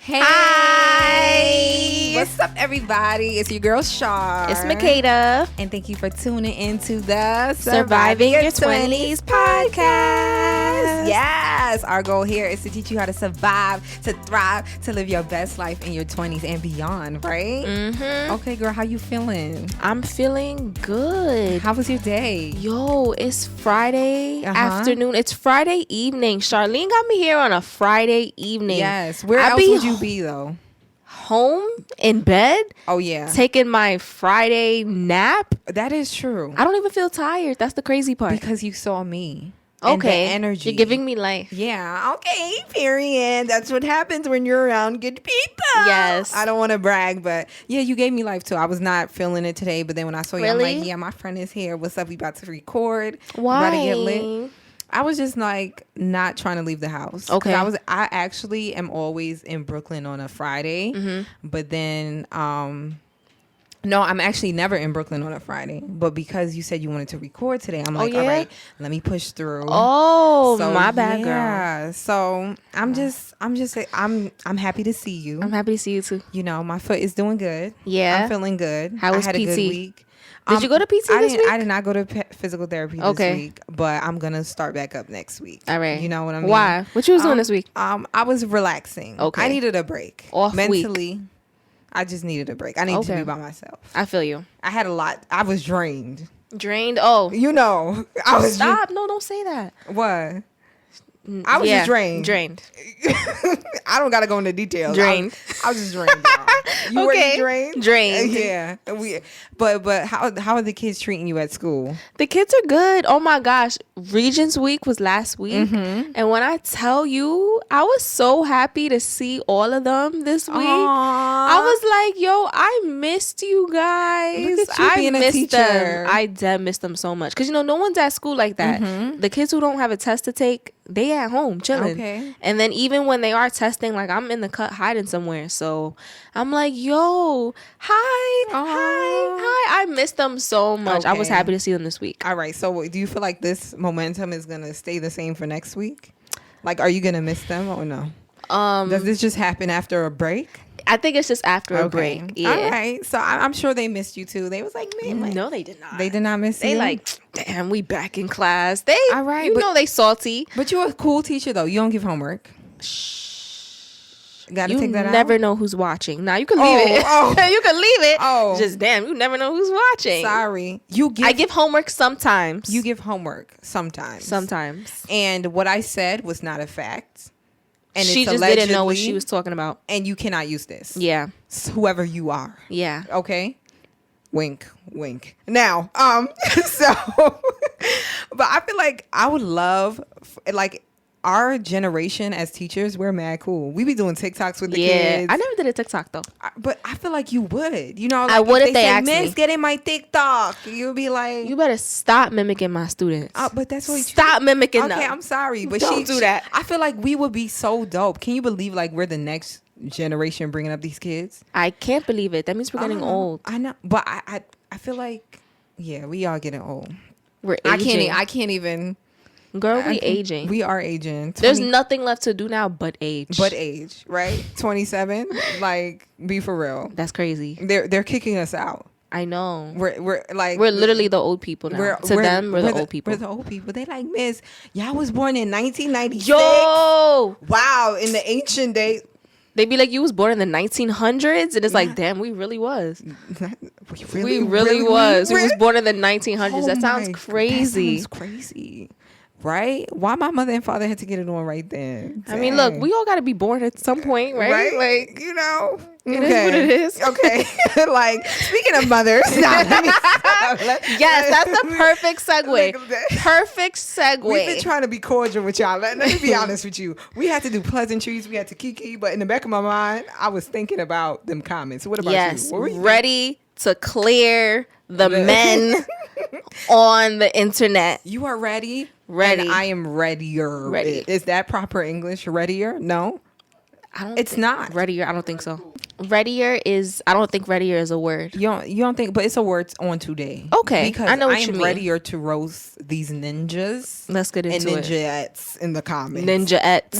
Hey. Hi. What's up, everybody? It's your girl, Shar. It's Makeda. And thank you for tuning into the Surviving Your 20s podcast. Yes. Our goal here is to teach you how to survive, to thrive, to live your best life in your 20s and beyond, right? Mm-hmm. Okay, girl, how you feeling? I'm feeling good. How was your day? Yo, it's Friday afternoon. It's Friday evening. Charlene got me here on a Friday evening. Yes. Where else would you be, though? Home in bed. Oh, yeah. Taking my Friday nap. That is true. I don't even feel tired. That's the crazy part. Because you saw me. Okay. And the energy. You're giving me life. Yeah. Okay. Period. That's what happens when you're around good people. Yes. I don't want to brag, but yeah, you gave me life too. I was not feeling it today, but then when I saw you, Really? I'm like, yeah, my friend is here. What's up? We about to record. Why? We about to get lit. I was just like not trying to leave the house. Okay. I actually am always in Brooklyn on a Friday, but then no, I'm actually never in Brooklyn on a Friday. But because you said you wanted to record today, I'm like, all right, let me push through. Oh, so, my bad, girl. Yeah. So I'm happy to see you. I'm happy to see you too. You know, my foot is doing good. Yeah. I'm feeling good. How was I had PT? a good week. Did you go to PT this week? I did not go to physical therapy this week, but I'm gonna start back up next week. All right. You know what I mean? Why? What you was doing this week? I was relaxing. Okay. I needed a break. Off mentally. week. I just needed a break. I needed to be by myself. I feel you. I had a lot. I was drained. Drained? Oh. You know. I was Stop. No, don't say that. What? I was just drained. Drained. I don't got to go into details. Drained. I was just drained. You Okay. were drained? Drained. Yeah. But how are the kids treating you at school? The kids are good. Oh my gosh. Regents Week was last week. And when I tell you, I was so happy to see all of them this week. I was like, yo, I missed you guys. Look at you being a teacher. Them. I did miss them so much. Because, no one's at school like that. The kids who don't have a test to take, they at home chilling. Okay. And then even when they are testing, like I'm in the cut hiding somewhere. So I'm like, yo, hi. I missed them so much. I was happy to see them this week. All right. So do you feel like this momentum is going to stay the same for next week? Like, are you going to miss them or no? Does this just happen after a break? I think it's just after a break. Yeah. All right. So I'm sure they missed you too. They was like, man. Like, no, they did not. They did not miss you? They like, damn, we back in class. They, all right, you know they salty. But you're a cool teacher, though. You don't give homework. Gotta take that out. You never know who's watching. Now you can leave it. You can leave it. Oh. Just damn, you never know who's watching. Sorry. I give homework sometimes. You give homework sometimes. Sometimes. And what I said was not a fact. And she just didn't know what she was talking about. And you cannot use this. Yeah. Whoever you are. Yeah. Okay? Wink, wink. Now, so, but I feel like I would love, like, our generation as teachers, we're mad cool. We be doing TikToks with the kids. I never did a TikTok though. But I feel like you would. You know, like I would if they say, asked Miss, me. get in my TikTok. You'll be like, you better stop mimicking my students. But that's what stop mimicking them. Okay, I'm sorry, but don't do that. I feel like we would be so dope. Can you believe like we're the next generation bringing up these kids? I can't believe it. That means we're getting old. I know, but I feel like we are getting old. We're aging. I can't even. Girl, we aging. We are aging. There's nothing left to do now but age. Right? 27. Like, be for real. That's crazy. They're kicking us out. I know. We're like we're literally the old people now. We're the old people. We're the old people. They like, Miss, y'all was born in 1996. Yo! Wow, in the ancient days. They be like, you was born in the 1900s? And it's like, damn, we really was. We really was. We was born in the 1900s. That sounds crazy. That sounds crazy. Right? Why my mother and father had to get it on right then? I mean, look, we all got to be born at some point, right? Like, you know. It is what it is. Okay. Like, speaking of mothers. Yes, that's the perfect segue. Perfect segue. We've been trying to be cordial with y'all. Let me be honest with you. We had to do pleasantries. We had to kiki. But in the back of my mind, I was thinking about them comments. What about you? What were you ready to clear the men on the internet? You are ready? Ready. And I am readier. Ready. Is that proper English? Readier? No. It's not. Readier? I don't think so. Readier is, I don't think readier is a word. You don't think, but it's a word on today. Okay, because I know what I'm you mean. readier to roast these ninjas. Let's get and into it. ninjaettes in the comments. Ninjaettes.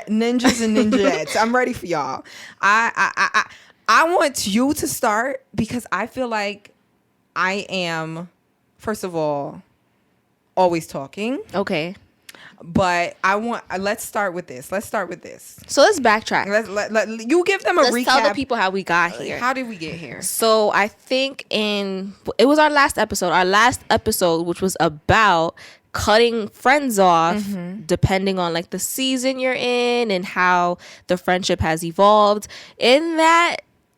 Ninjas and ninjaettes. I'm ready for y'all. I want you to start because I feel like I am, first of all, always talking. Okay. But let's start with this. So let's backtrack. You give them a Let's recap. tell the people how we got here. How did we get here? So I think it was our last episode, which was about cutting friends off depending on like the season you're in and how the friendship has evolved. In that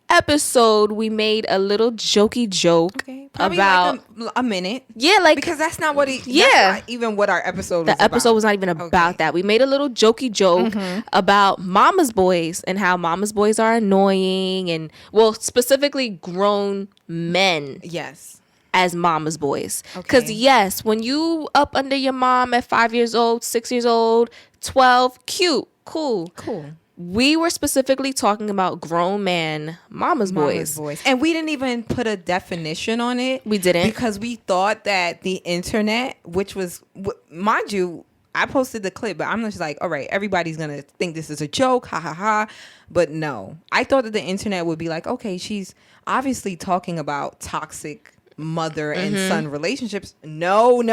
episode, we made a little jokey joke about like a minute. Yeah, like because that's not what that's not even what our episode was the episode about. was not even about that. We made a little jokey joke about mama's boys and how mama's boys are annoying and, well, specifically grown men. Yes. As mama's boys. Because yes, when you up under your mom at 5 years old, 6 years old, 12, cute, cool. We were specifically talking about grown man mama's boys. And we didn't even put a definition on it. We didn't. Because we thought that the internet, which was, mind you, I posted the clip, but I'm just like, all right, everybody's going to think this is a joke. Ha ha ha. But no, I thought that the internet would be like, okay, she's obviously talking about toxic mother and son relationships. No.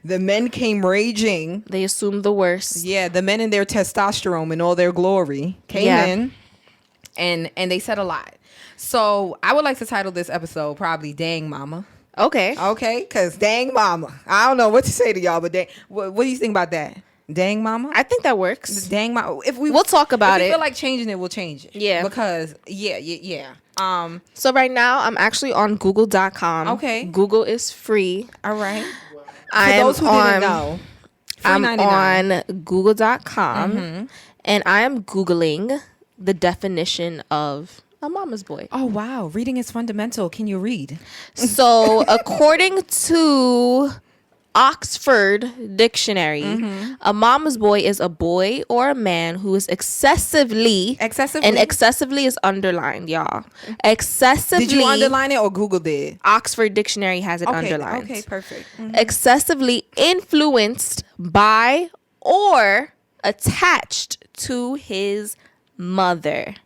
The men came raging. They assumed the worst. Yeah, the men in their testosterone and all their glory came in and they said a lot. So I would like to title this episode probably Dang Mama. Okay, because dang mama. I don't know what to say to y'all, but dang, what do you think about that? Dang mama? I think that works. Dang mama. We'll talk about if it. If we feel like changing it, we'll change it. Yeah. Because yeah. So right now I'm actually on Google.com. Okay. Google is free. All right. For those who didn't know, I'm $3.99. on Google.com and I am Googling the definition of a mama's boy. Oh wow, reading is fundamental. Can you read? So according to Oxford Dictionary, a mama's boy is a boy or a man who is excessively, and excessively is underlined, y'all. Excessively. Did you underline it or Google did? Oxford Dictionary has it underlined. Okay, perfect. Excessively influenced by or attached to his mother.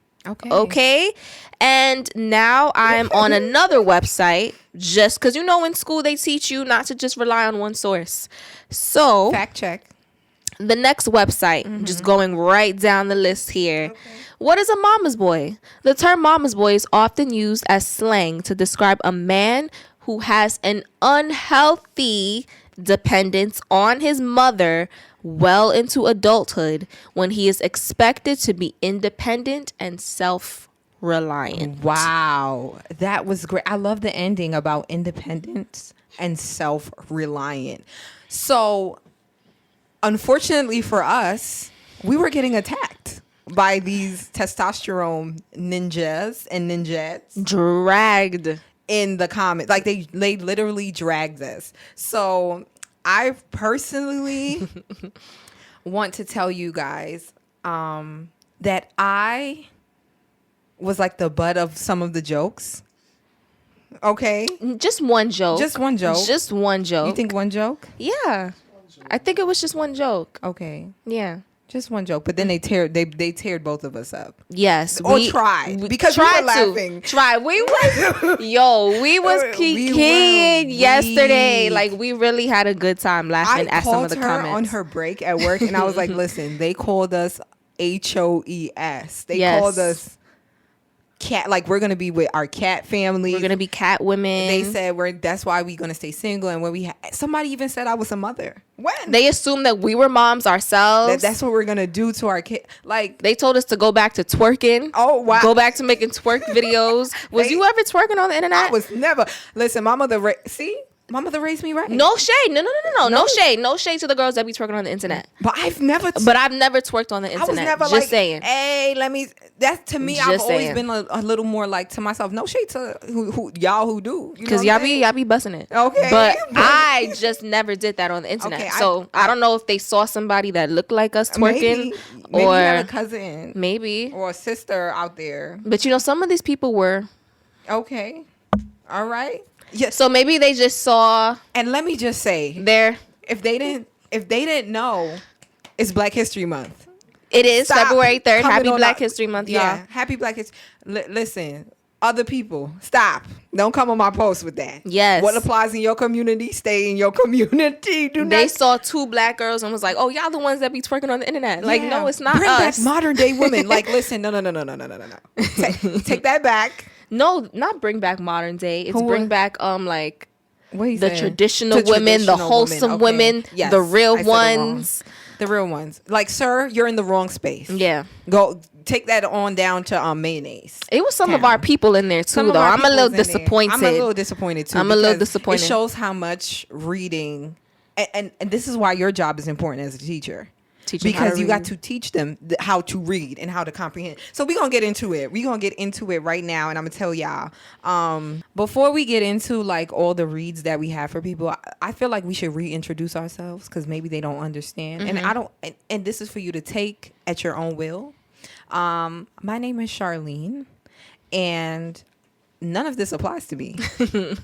Okay. And now I'm on another website just because, in school they teach you not to just rely on one source. So fact check. The next website, just going right down the list here. What is a mama's boy? The term mama's boy is often used as slang to describe a man who has an unhealthy dependence on his mother well into adulthood when he is expected to be independent and self-reliant. Wow, that was great. I love the ending about independence and self-reliant. So, unfortunately for us, we were getting attacked by these testosterone ninjas and ninjettes. Dragged in the comments. Like they literally dragged us. So I personally want to tell you guys that I was like the butt of some of the jokes. Okay? Just one joke. Just one joke. You think one joke? Yeah. I think it was just one joke. Okay. Yeah. Just one joke, but then they teared both of us up. Yes, we tried because we were laughing. We was kicking yesterday. Like we really had a good time laughing at some of the comments. I called her on her break at work, and I was like, "Listen, they called us HOES. They called us cat. Like we're gonna be with our cat family. We're gonna be cat women." They said that's why we're gonna stay single. And when somebody even said I was a mother. When they assumed that we were moms ourselves, that's what we're gonna do to our kid. Like they told us to go back to twerking. Oh wow, go back to making twerk videos. Was you ever twerking on the internet? I was never. Listen, my mother. See, My mother raised me right. No shade. No shade. No shade to the girls that be twerking on the internet. But I've never twerked on the internet. I was never just saying. Hey, that to me, I've always been a little more like to myself. No shade to who y'all who do. Because y'all be busting it. Okay. But I just never did that on the internet. Okay, so I don't know if they saw somebody that looked like us twerking. Maybe you had a cousin. Maybe. Or a sister out there. But some of these people were. Okay. All right. Yeah. So maybe they just saw. And let me just say, if they didn't know, it's Black History Month. It is February 3rd. Happy Black History Month, y'all. Yeah, happy Black History. Listen, other people, stop. Don't come on my post with that. Yes. What applies in your community, stay in your community. They saw 2 black girls and was like, "Oh, y'all the ones that be twerking on the internet." Like, no, it's not Bring us. Back modern day women. Like, listen, no. Take that back. No, not bring back modern day. It's bring back like the traditional women, traditional the wholesome women, yes, the real ones. The real ones. Like, sir, you're in the wrong space. Yeah. Go take that on down to mayonnaise. It was some of our people in there too, though. I'm a little disappointed. I'm a little disappointed too. I'm a little disappointed. It shows how much reading, and this is why your job is important as a teacher. Because you got to teach them how to read and how to comprehend. So we're going to get into it. We're going to get into it right now. And I'm going to tell y'all, before we get into like all the reads that we have for people, I feel like we should reintroduce ourselves because maybe they don't understand. And and this is for you to take at your own will. My name is Charlene, and none of this applies to me.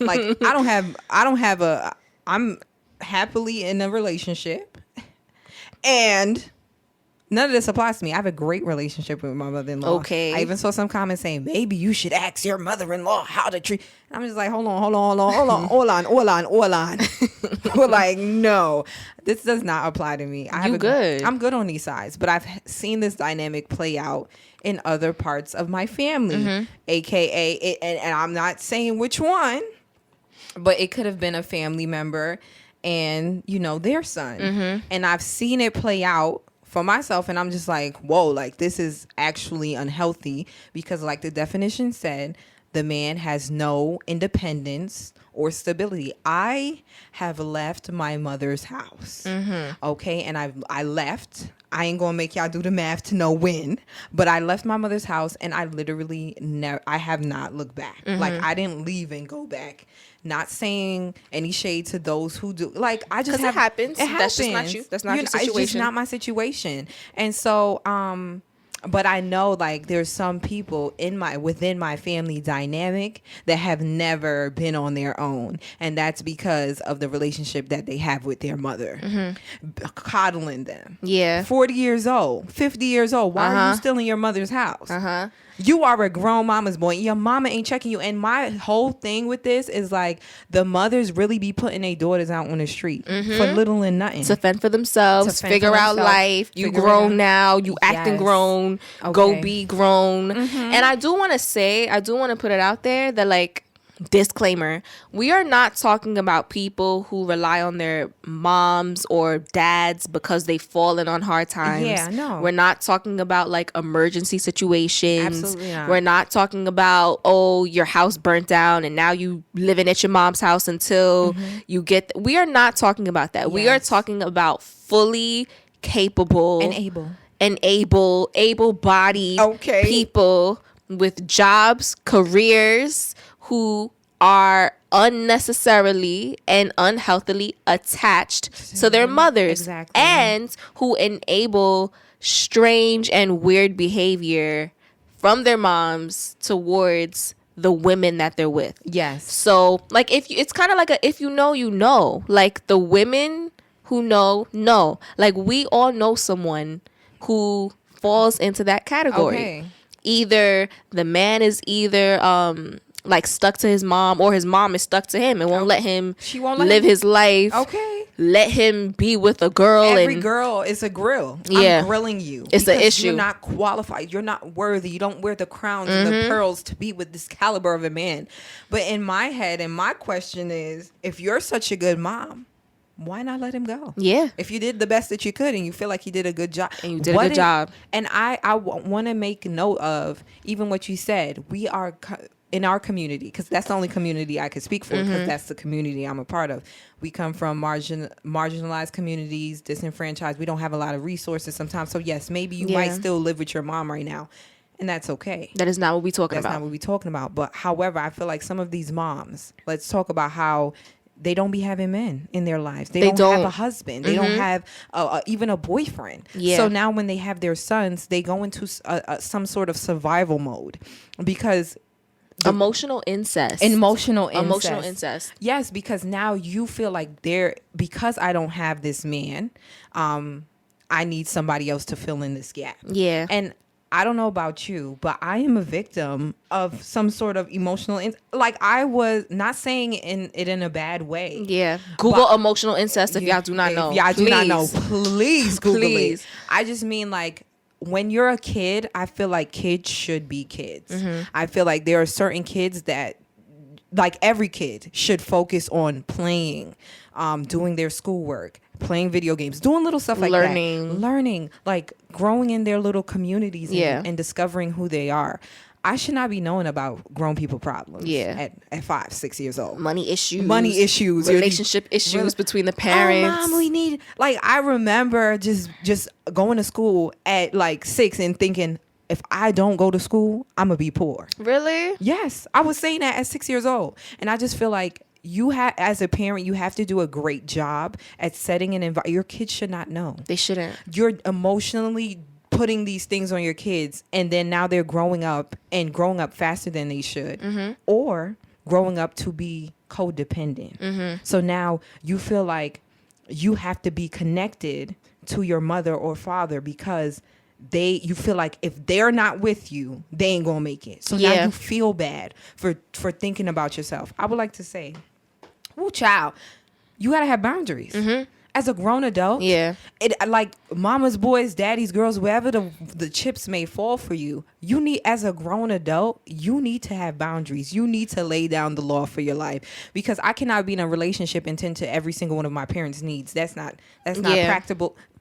Like, I'm happily in a relationship. And none of this applies to me. I have a great relationship with my mother-in-law. Okay. I even saw some comments saying, maybe you should ask your mother-in-law how to treat. And I'm just like, hold on. We're like, no, this does not apply to me. I'm good on these sides. But I've seen this dynamic play out in other parts of my family, AKA, and I'm not saying which one, but it could have been a family member and their son, and I've seen it play out for myself, and I'm just like, whoa, like this is actually unhealthy because, like the definition said, the man has no independence or stability. I have left my mother's house, okay, and I left. I ain't gonna make y'all do the math to know when, but I left my mother's house, and I literally I have not looked back. Like, I didn't leave and go back. Not saying any shade to those who do. Like, I just it happens. That's just not you. That's not your situation. It's just not my situation. And so, but I know, like, there's some people within my family dynamic that have never been on their own, and that's because of the relationship that they have with their mother, coddling them. Yeah, 40 years old, 50 years old. Why are you still in your mother's house? You are a grown mama's boy. Your mama ain't checking you. And my whole thing with this is like the mothers really be putting their daughters out on the street for little and nothing. To fend for themselves, figure out life. You grown now. You acting grown. Okay. Go be grown. And I do want to put it out there that, like, disclaimer, we are not talking about people who rely on their moms or dads because they've fallen on hard times. Yeah, no. We're not talking about like emergency situations. Absolutely not. We're not talking about, oh, your house burnt down and now you living at your mom's house until you get we are not talking about that. Yes. We are talking about fully capable and able-bodied people with jobs, careers, who are unnecessarily and unhealthily attached to their mothers, and who enable strange and weird behavior from their moms towards the women that they're with. Yes. So, like, it's kind of like if you know, you know. Like, the women who know. Like, we all know someone who falls into that category. Okay. Either the man is like stuck to his mom, or his mom is stuck to him and won't let him live his life. Okay. Let him be with a girl. Every girl is a grill. Yeah. I'm grilling you. It's an issue. You're not qualified. You're not worthy. You don't wear the crowns and the pearls to be with this caliber of a man. But in my head, and my question is, if you're such a good mom, why not let him go? Yeah. If you did the best that you could and you feel like you did a good job. And you did a good job. And I want to make note of even what you said. in our community, because that's the only community I could speak for, because that's the community I'm a part of. We come from marginalized communities, disenfranchised. We don't have a lot of resources sometimes. So yes, maybe you might still live with your mom right now, and that's okay. That is not what we're talking about. That's not what we're talking about. But however, I feel like some of these moms, let's talk about how they don't be having men in their lives. They don't have a husband. They don't have even a boyfriend. Yeah. So now when they have their sons, they go into some sort of survival mode, because emotional incest. Yes, because now you feel like because I don't have this man, I need somebody else to fill in this gap. Yeah. And I don't know about you, but I am a victim of some sort of emotional like, I was not saying it in a bad way. Yeah. Google emotional incest if y'all do not know. If y'all do not know, please Google it. I just mean, like, when you're a kid, I feel like kids should be kids. I feel like there are certain kids that, like, every kid should focus on playing, doing their schoolwork, playing video games, doing little stuff like learning, like growing in their little communities and discovering who they are. I should not be knowing about grown people problems at 5, 6 years old. Money issues, relationship issues between the parents. Oh, Mom, we need, like, I remember just going to school at like 6 and thinking, if I don't go to school, I'm gonna be poor. Really? Yes, I was saying that at 6 years old, and I just feel like as a parent, you have to do a great job at setting an environment. Your kids should not know. They shouldn't. You're emotionally putting these things on your kids, and then now they're growing up faster than they should, or growing up to be codependent. So now you feel like you have to be connected to your mother or father, because you feel like if they're not with you, they ain't gonna make it. So now you feel bad for thinking about yourself. I would like to say, child, you gotta have boundaries. As a grown adult, like, mama's boys, daddy's girls, wherever the chips may fall for you, as a grown adult, you need to have boundaries. You need to lay down the law for your life, because I cannot be in a relationship and tend to every single one of my parents' needs. That's not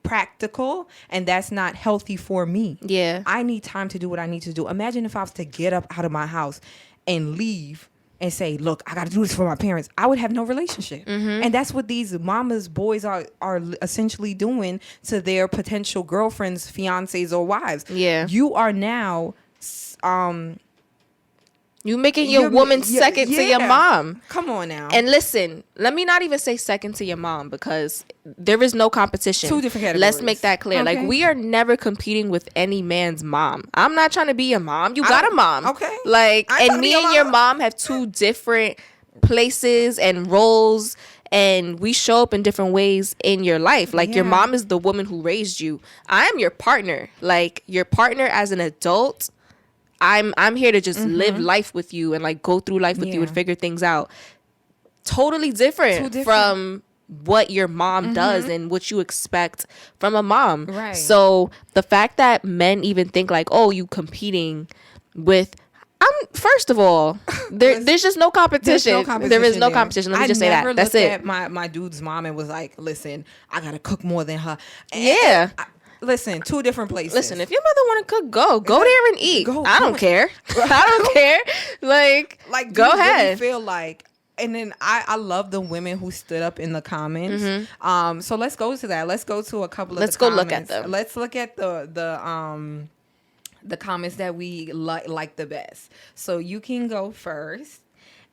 practical, and that's not healthy for me. I need time to do what I need to do. Imagine if I was to get up out of my house and leave and say, look, I got to do this for my parents. I would have no relationship. And that's what these mama's boys are essentially doing to their potential girlfriends, fiancés, or wives. You are now you making your woman second to your mom. Come on now. And listen, let me not even say second to your mom, because there is no competition. 2 different categories. Let's make that clear. Okay. Like, we are never competing with any man's mom. I'm not trying to be your mom. You got a mom. Okay. Like, and me and your mom have 2 different places and roles, and we show up in different ways in your life. Like, your mom is the woman who raised you. I am your partner. Like, your partner as an adult. I'm here to just live life with you and, like, go through life with you and figure things out. Totally different from what your mom does and what you expect from a mom. Right. So the fact that men even think like, oh, you competing with, first of all, there's just no competition. There is no competition. Let me just say that. That's it. At my dude's mom and was like, listen, I gotta cook more than her. Listen, 2 different places. Listen, if your mother want to cook, go there and eat. I don't care. I don't care. Like, go ahead. Really feel like, and then I love the women who stood up in the comments. So let's go to that. Let's go to a couple of. Let's go look at them. Let's look at the comments that we like the best. So you can go first,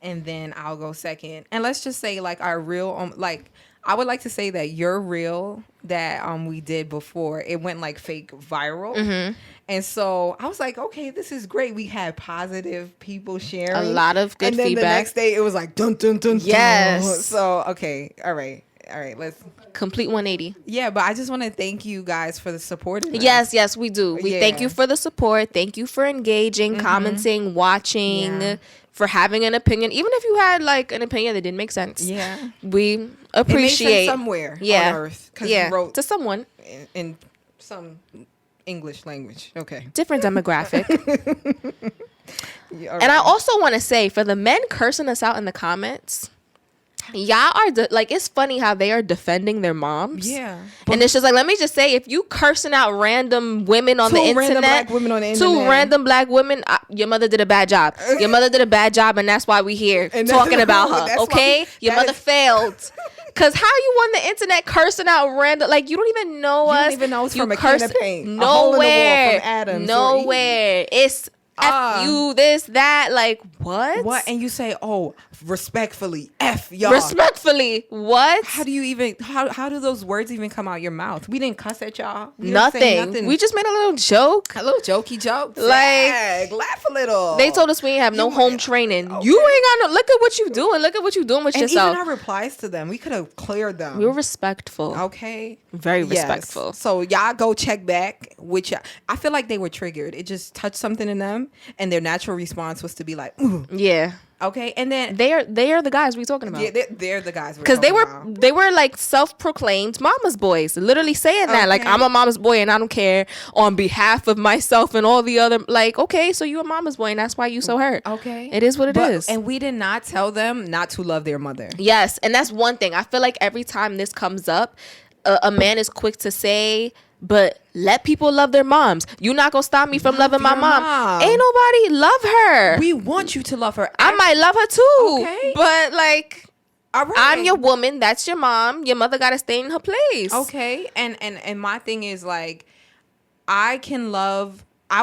and then I'll go second. And let's just say, like, our real I would like to say that your reel that we did before, it went like fake viral. And so I was like, okay, this is great. We had positive people sharing. A lot of good feedback. And then the next day it was like, dun, dun, dun, yes. Dun. So, okay. All right. Let's complete 180. Yeah, but I just want to thank you guys for the support. Yes, we do. We thank you for the support. Thank you for engaging, commenting, watching, for having an opinion. Even if you had like an opinion that didn't make sense. Yeah. We appreciate it made sense somewhere on earth. You wrote to someone in some English language. Okay. Different demographic. And I also want to say, for the men cursing us out in the comments, y'all are like, it's funny how they are defending their moms. Yeah. And it's just like, let me just say, if you cursing out random women on the internet, random black women on the two internet. random black women, your mother did a bad job. Your mother did a bad job, and that's why we here And talking about her. that's Okay, your mother failed. Cause how you on the internet cursing out random, like, you don't even know us. You don't even know it's You from a can of paint. A hole in the wall from Adams. Nowhere. It's F you, this, that. Like, what? What? And you say, oh, respectfully, F y'all. Respectfully, what? How do you even, how do those words even come out your mouth? We didn't cuss at y'all. We didn't say Nothing. We just made a little joke. A little jokey joke. Like, laugh a little. They told us we ain't have no home training. Okay. You ain't got no, look at what you doing. Look at what you doing with yourself. And even our replies to them, we could have cleared them. We were respectful. Okay. Very respectful. So y'all go check back, which I feel like they were triggered. It just touched something in them, and their natural response was to be like, ooh. Yeah. Okay, and then they are the guys we talking about. Yeah, they're the guys because they were like self-proclaimed mama's boys, literally saying that, like, I'm a mama's boy and I don't care on behalf of myself and all the other, like, okay, so you a mama's boy and that's why you so hurt. Okay, it is what it is. And we did not tell them not to love their mother. Yes, and that's one thing. I feel like every time this comes up, a man is quick to say, but let people love their moms. You're not gonna stop me from loving my mom. Ain't nobody love her. We want you to love her. I might love her too. Okay. But like, all right. I'm your woman. That's your mom. Your mother gotta stay in her place. Okay. And my thing is, like, I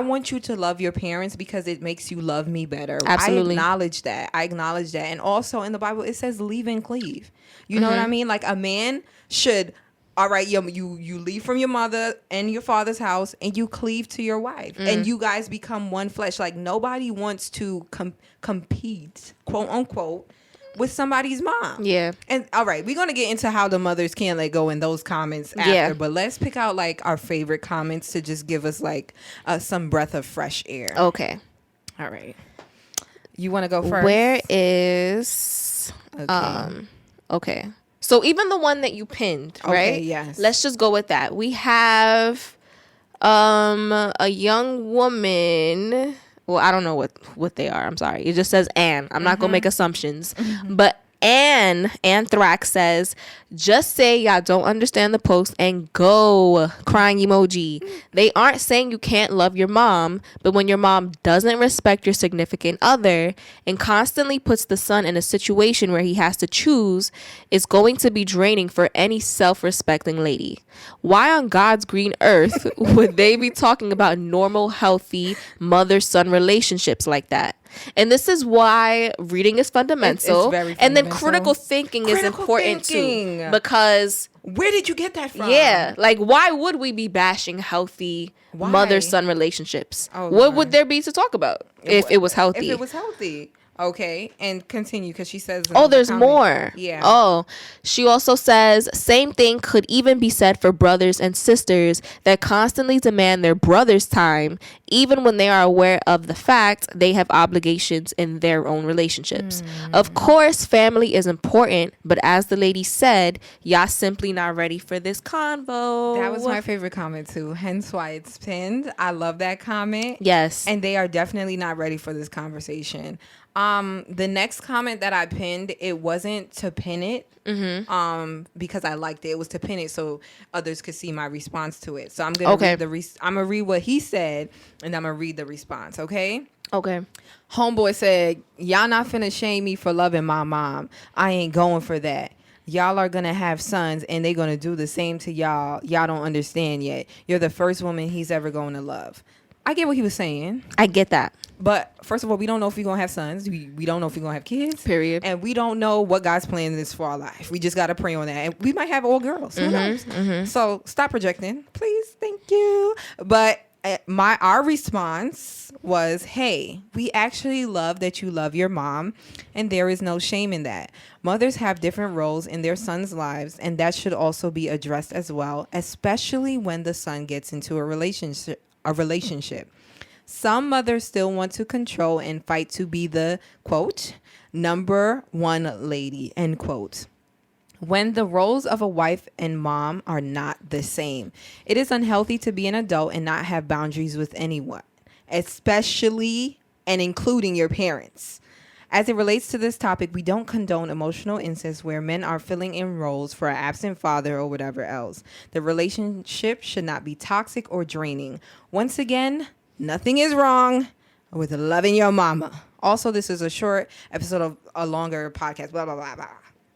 want you to love your parents because it makes you love me better. Absolutely. I acknowledge that. And also in the Bible it says leave and cleave. You know what I mean? Like, a man should, all right, you leave from your mother and your father's house and you cleave to your wife and you guys become one flesh. Like, nobody wants to compete, quote unquote, with somebody's mom. Yeah. And all right, we're going to get into how the mothers can't let go in those comments after, but let's pick out like our favorite comments to just give us like some breath of fresh air. Okay. All right. You want to go first? Where is okay. So even the one that you pinned, right? Okay, yes. Let's just go with that. We have a young woman. Well, I don't know what they are. I'm sorry. It just says Anne. I'm not going to make assumptions. But Anthrax says, just say y'all don't understand the post and go, crying emoji. They aren't saying you can't love your mom, but when your mom doesn't respect your significant other and constantly puts the son in a situation where he has to choose, it's going to be draining for any self-respecting lady. Why on God's green earth would they be talking about normal, healthy mother-son relationships like that? And this is why reading is fundamental. It's very fundamental. And then critical thinking is important too. Because where did you get that from? Yeah. Like, why would we be bashing healthy mother-son relationships? What would there be to talk about if it was healthy? If it was healthy. Okay, and continue, because she says... Oh, there's more. Yeah. Oh, she also says, same thing could even be said for brothers and sisters that constantly demand their brother's time, even when they are aware of the fact they have obligations in their own relationships. Of course, family is important, but as the lady said, y'all simply not ready for this convo. That was my favorite comment, too. Hence why it's pinned. I love that comment. Yes. And they are definitely not ready for this conversation. The next comment that I pinned, it wasn't to pin it, because I liked it. It was to pin it so others could see my response to it. So I'm gonna read what he said, and I'm gonna read the response. Okay. Okay. Homeboy said, "Y'all not finna shame me for loving my mom. I ain't going for that. Y'all are gonna have sons, and they gonna do the same to y'all. Y'all don't understand yet. You're the first woman he's ever going to love." I get what he was saying. I get that. But first of all, we don't know if we're going to have sons. We don't know if we're going to have kids. Period. And we don't know what God's plan is for our life. We just got to pray on that. And we might have all girls. Who knows? So stop projecting. Please. Thank you. But our response was, hey, we actually love that you love your mom. And there is no shame in that. Mothers have different roles in their sons' lives. And that should also be addressed as well, especially when the son gets into a relationship. Some mothers still want to control and fight to be the, quote, number one lady, end quote. When the roles of a wife and mom are not the same, it is unhealthy to be an adult and not have boundaries with anyone, especially and including your parents. As it relates to this topic, we don't condone emotional incest where men are filling in roles for an absent father or whatever else. The relationship should not be toxic or draining. Once again, nothing is wrong with loving your mama. Also, this is a short episode of a longer podcast, blah, blah, blah, blah.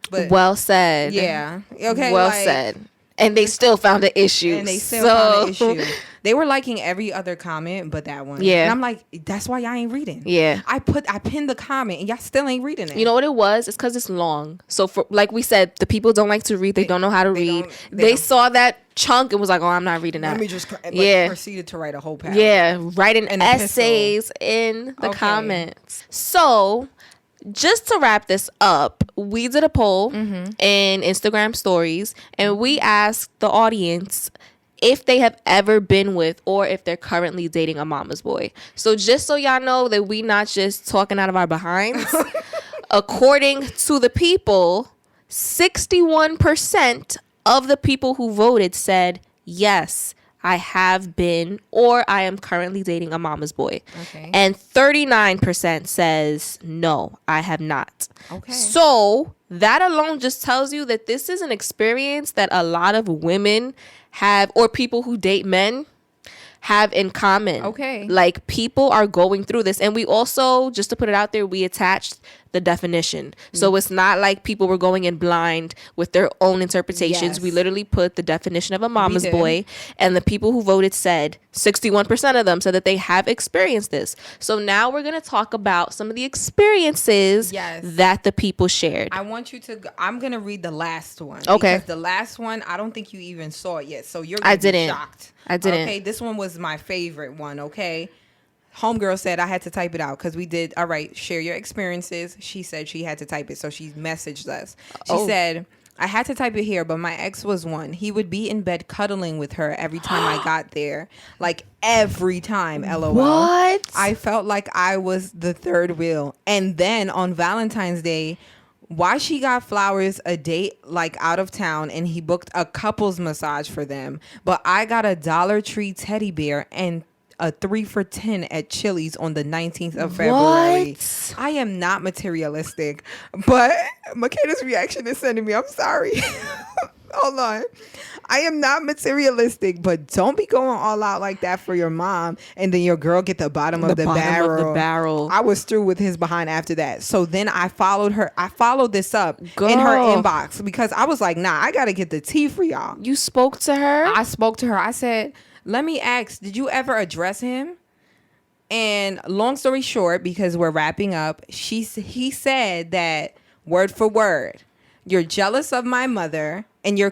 But well said. yeah. Okay. Well said. And they still found an issue. And they still found an issue. They were liking every other comment but that one. Yeah. And I'm like, that's why y'all ain't reading. Yeah. I pinned the comment and y'all still ain't reading it. You know what it was? It's because it's long. So for like we said, the people don't like to read. They don't know how to read. They saw that chunk and was like, oh, I'm not reading that. Let me just proceeded to write a whole paragraph. Yeah. Writing essays in the comments. So just to wrap this up, we did a poll in Instagram stories and we asked the audience if they have ever been with or if they're currently dating a mama's boy. So just so y'all know that we not just talking out of our behinds, according to the people, 61% of the people who voted said, yes, I have been or I am currently dating a mama's boy. Okay. And 39% says, no, I have not. Okay. So that alone just tells you that this is an experience that a lot of women have, or people who date men have in common. Okay. Like people are going through this. And we also, just to put it out there, we attached the definition. So it's not like people were going in blind with their own interpretations. Yes. We literally put the definition of a mama's boy, and the people who voted said, 61% of them said that they have experienced this. So now we're going to talk about some of the experiences that the people shared. I want you to, I'm going to read the last one. Okay. Because the last one, I don't think you even saw it yet. So you're going to be shocked. I didn't. Okay, this one was my favorite one, okay? Homegirl said I had to type it out because we did, all right, share your experiences. She said she had to type it, so she messaged us. She said, I had to type it here, but my ex was one. He would be in bed cuddling with her every time I got there. Like every time, LOL. What? I felt like I was the third wheel. And then on Valentine's Day, why she got flowers, a date like out of town, and he booked a couples massage for them. But I got a Dollar Tree teddy bear and a 3 for $10 at Chili's on the 19th of February. What? I am not materialistic, but Makeda's reaction is sending me, I'm sorry. Hold on. I am not materialistic, but don't be going all out like that for your mom and then your girl get the bottom of the barrel. I was through with his behind after that. So then I followed her. I followed this up in her inbox because I was like, nah, I got to get the tea for y'all. You spoke to her? I spoke to her. I said, let me ask, did you ever address him? And long story short, because we're wrapping up, he said that word for word, you're jealous of my mother and you're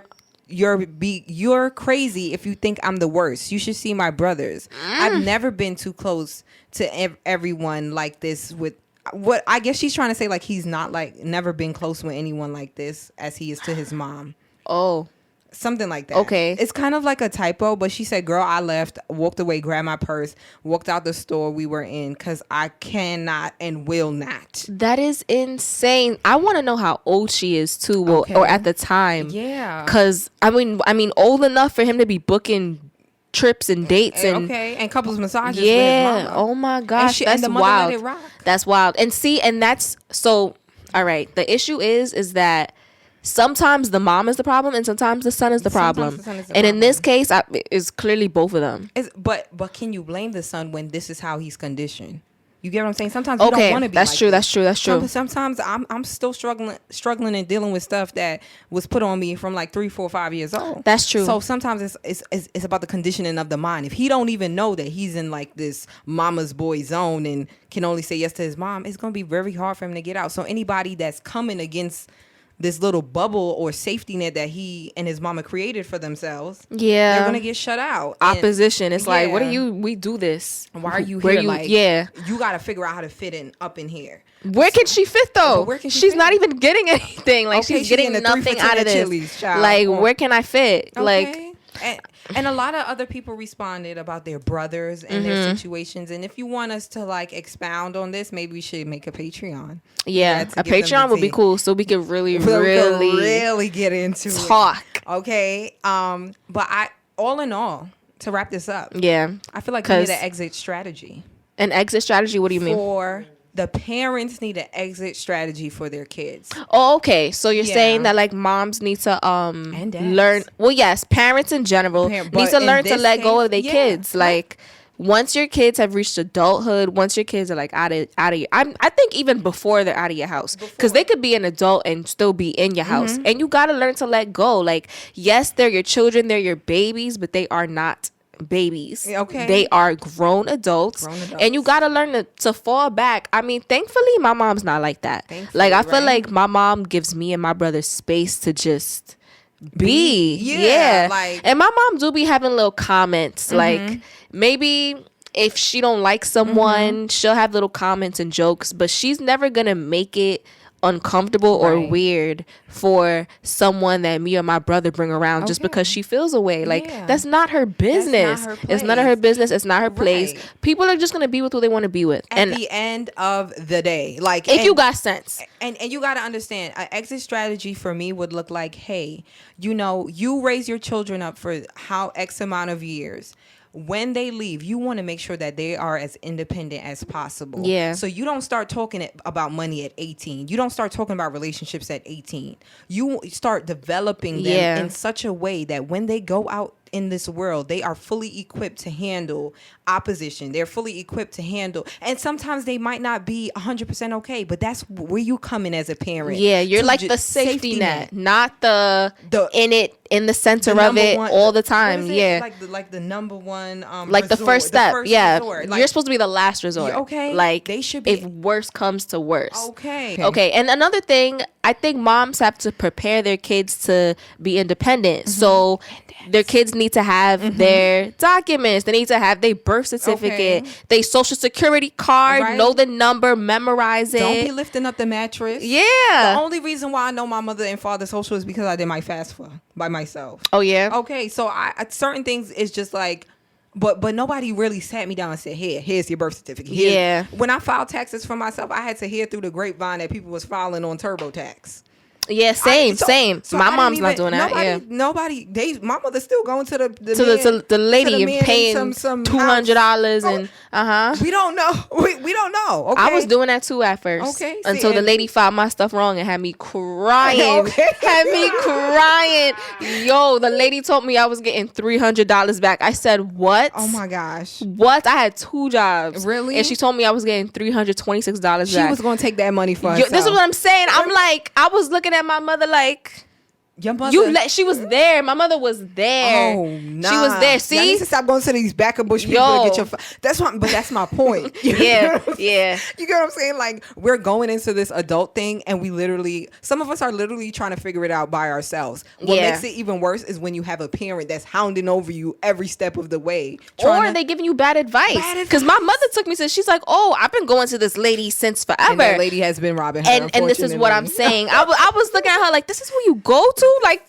crazy if you think I'm the worst. You should see my brothers. I've never been too close to everyone like this with what I guess she's trying to say, like he's not like never been close with anyone like this as he is to his mom. Oh. Something like that. Okay. It's kind of like a typo, but she said, girl, I left, walked away, grabbed my purse, walked out the store we were in because I cannot and will not. That is insane. I want to know how old she is too, or at the time. Yeah. Because, I mean, old enough for him to be booking trips and dates and couples massages. Yeah. With his mama. Oh my gosh. That's and the mother wild. let it rock. That's wild. And see, and that's so. All right. The issue is that sometimes the mom is the problem and sometimes the son is the problem. And in this case, it's clearly both of them. But can you blame the son when this is how he's conditioned? You get what I'm saying? Sometimes you don't want to be that's like true. this. That's true. Sometimes I'm still struggling and dealing with stuff that was put on me from like 3, 4, 5 years old. That's true. So sometimes it's about the conditioning of the mind. If he don't even know that he's in like this mama's boy zone and can only say yes to his mom, it's going to be very hard for him to get out. So anybody that's coming against this little bubble or safety net that he and his mama created for themselves, they're gonna get shut out. Opposition. It's like, what are you? We do this. Why are you here? You gotta figure out how to fit in up in here. Where can she fit though? She's not even getting anything. Like she's getting nothing out of this. Chili's, like where can I fit? Like. And a lot of other people responded about their brothers and their situations. And if you want us to like expound on this, maybe we should make a Patreon. Yeah, a Patreon would be cool, so we could really get into talk. Okay, but all in all, to wrap this up, yeah, I feel like we need an exit strategy. An exit strategy? What do you mean? For the parents need an exit strategy for their kids. Oh, okay. So you're Yeah. saying that like moms need to And dads. learn. Well, yes, parents in general need but to in learn to this let go case, of their yeah, kids. right. Like once your kids have reached adulthood, once your kids are like out of your, I think even before they're out of your house, because they could be an adult and still be in your house, and you gotta learn to let go. Like yes, they're your children, they're your babies, but they are not babies. Okay. They are grown adults. And you gotta learn to fall back. I mean, thankfully my mom's not like that. Like I feel like my mom gives me and my brother space to just be. Yeah. Like, and my mom do be having little comments like maybe if she don't like someone, she'll have little comments and jokes, but she's never gonna make it uncomfortable or weird for someone that me or my brother bring around just because she feels away. Like that's not her business. It's none of her business. It's not her place. People are just gonna be with who they want to be with. At the end of the day, like if you got sense, and you got to understand, an exit strategy for me would look like, hey, you know, you raise your children up for how X amount of years. When they leave, you want to make sure that they are as independent as possible. Yeah. So you don't start talking about money at 18. You don't start talking about relationships at 18. You start developing them in such a way that when they go out in this world, they are fully equipped to handle opposition. They're fully equipped to handle, and sometimes they might not be 100% okay, but that's where you come in as a parent. Yeah, you're like the safety net, not the in the center of it all the time. Yeah, like the number one, like resort, the first step. Resort. Like, you're supposed to be the last resort. Okay, like they should be. If worse comes to worse. Okay. And another thing, I think moms have to prepare their kids to be independent. So their kids need to have their documents. They need to have their birth certificate, their social security card, know the number, memorize it. Don't be lifting up the mattress. Yeah. The only reason why I know my mother and father's social is because I did my FAFSA by myself. Oh, yeah? Okay, so I certain things is just like, but nobody really sat me down and said, here's your birth certificate. When I filed taxes for myself, I had to hear through the grapevine that people was filing on TurboTax. Yeah, same. So my mom's not doing that. Nobody. My mother's still going to the lady and paying some $200 and We don't know. We don't know. Okay? I was doing that too at first. Okay. Until the lady filed my stuff wrong and had me crying. Had me crying. Yo, the lady told me I was getting $300 back. I said, what? Oh my gosh. What? I had 2 jobs. Really? And she told me I was getting $326 back. She was going to take that money for herself. This is what I'm saying. I'm like, I was looking at my mother like, your mother, she was there. My mother was there. Oh, nah. She was there. See, y'all need to stop going to these back of bush people to get your. That's my point. Yeah. You get what I'm saying? Like, we're going into this adult thing, and some of us are literally trying to figure it out by ourselves. What makes it even worse is when you have a parent that's hounding over you every step of the way, or they giving you bad advice. Because my mother took me to. She's like, "Oh, I've been going to this lady since forever." And that lady has been robbing her. And this is what I'm saying. I was looking at her like, "This is who you go to." Like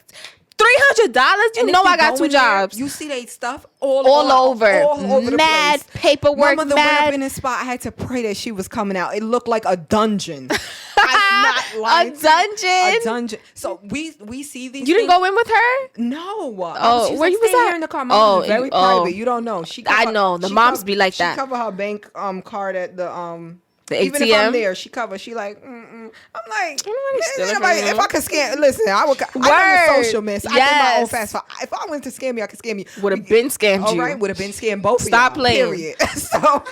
$300, you know I got 2 jobs. You see they stuff all over the mad place. Paperwork. My mother went up in this spot. I had to pray that she was coming out. It looked like a dungeon. I'm not lying. A dungeon. So we see these. You didn't go in with her? No. Oh, where you was here in the car. My mother was very private. You don't know. I know the moms be like that. She cover her bank card at the The even ATM? if I'm there, she covers. She like, I'm like, if I could scam, listen, I would. I'm a social miss. I did my own fast. If I wanted to scam you, I could scam you. Would have been scammed you. All right, would have been scammed both. Stop of y'all, playing. Period. So,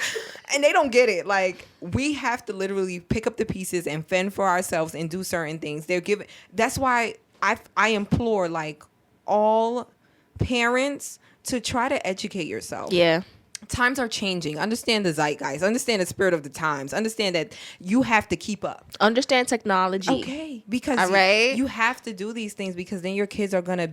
and they don't get it. Like, we have to literally pick up the pieces and fend for ourselves and do certain things. They're giving. That's why I implore like all parents to try to educate yourself. Yeah. Times are changing. Understand the zeitgeist. Understand the spirit of the times. Understand that you have to keep up. Understand technology. Okay. Because you have to do these things, because then your kids are going to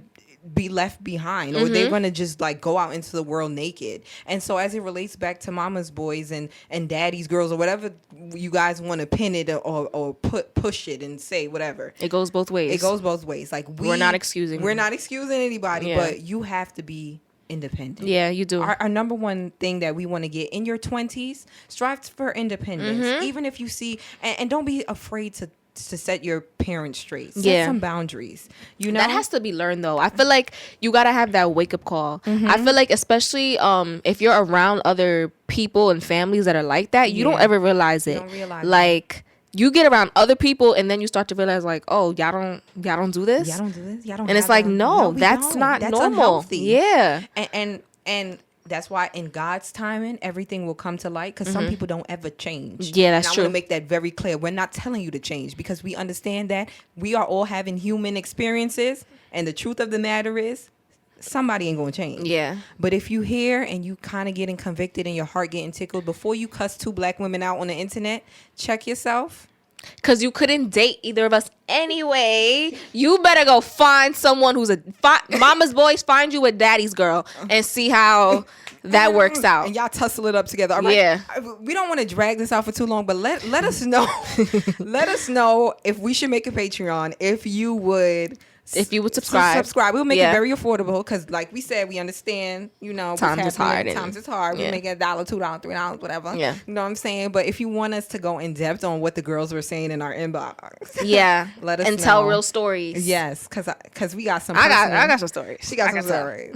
be left behind, or they're going to just like go out into the world naked. And so as it relates back to mama's boys and daddy's girls, or whatever you guys want to pin it or push it and say whatever. It goes both ways. Like we're not excusing. We're not excusing anybody, but you have to be independent. Yeah, you do. Our number one thing that we want to get in your 20s, strive for independence. Even if you see, and don't be afraid to set your parents straight. Set some boundaries. You know, that has to be learned though. I feel like you gotta have that wake up call. I feel like especially if you're around other people and families that are like that, you don't ever realize it. You don't realize like you get around other people and then you start to realize like, oh, y'all don't do this. Y'all don't do this. Y'all don't. And it's like, no, that's not normal. Unhealthy. Yeah. And that's why in God's timing, everything will come to light, because some people don't ever change. Yeah, that's and I true. want to make that very clear. We're not telling you to change, because we understand that we are all having human experiences. And the truth of the matter is, somebody ain't going to change. Yeah. But if you hear and you kind of getting convicted and your heart getting tickled, before you cuss 2 black women out on the internet, check yourself. Because you couldn't date either of us anyway. You better go find someone who's mama's boys, find you a daddy's girl, and see how that works out. And y'all tussle it up together. All right? Yeah. We don't want to drag this out for too long, but let us know. Let us know if we should make a Patreon, if you would subscribe. We'll make it very affordable, because like we said, we understand, you know, times is hard. We'll make it $1, $2, $3, whatever. Yeah. You know what I'm saying? But if you want us to go in depth on what the girls were saying in our inbox, let us know. tell real stories. Yes, because we got some. I got some stories. She got some stories.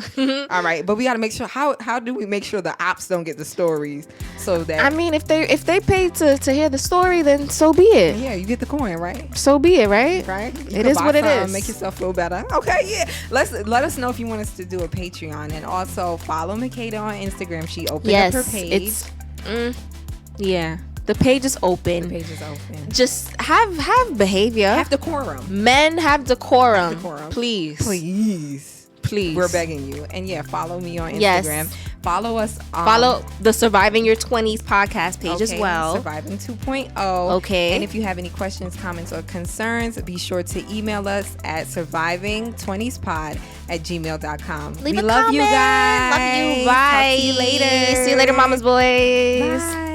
All right, but we got to make sure. How do we make sure the ops don't get the stories? So that, I mean, if they pay to hear the story, then so be it. Yeah, you get the coin, right? So be it, right? It is what it is. Make yourself feel better. Okay, yeah. Let us know if you want us to do a Patreon, and also follow Makeda on Instagram. She opened up her page. The page is open. Just have behavior. Have decorum. Men have decorum. Please. We're begging you. And yeah, follow me on Instagram. Yes. Follow us. Follow the Surviving Your 20s podcast page as well. Surviving 2.0. Okay. And if you have any questions, comments, or concerns, be sure to email us at surviving20spod@gmail.com. Leave we a love comment. you guys. Love you. Bye. Talk to you later. See you later, mama's boys. Bye.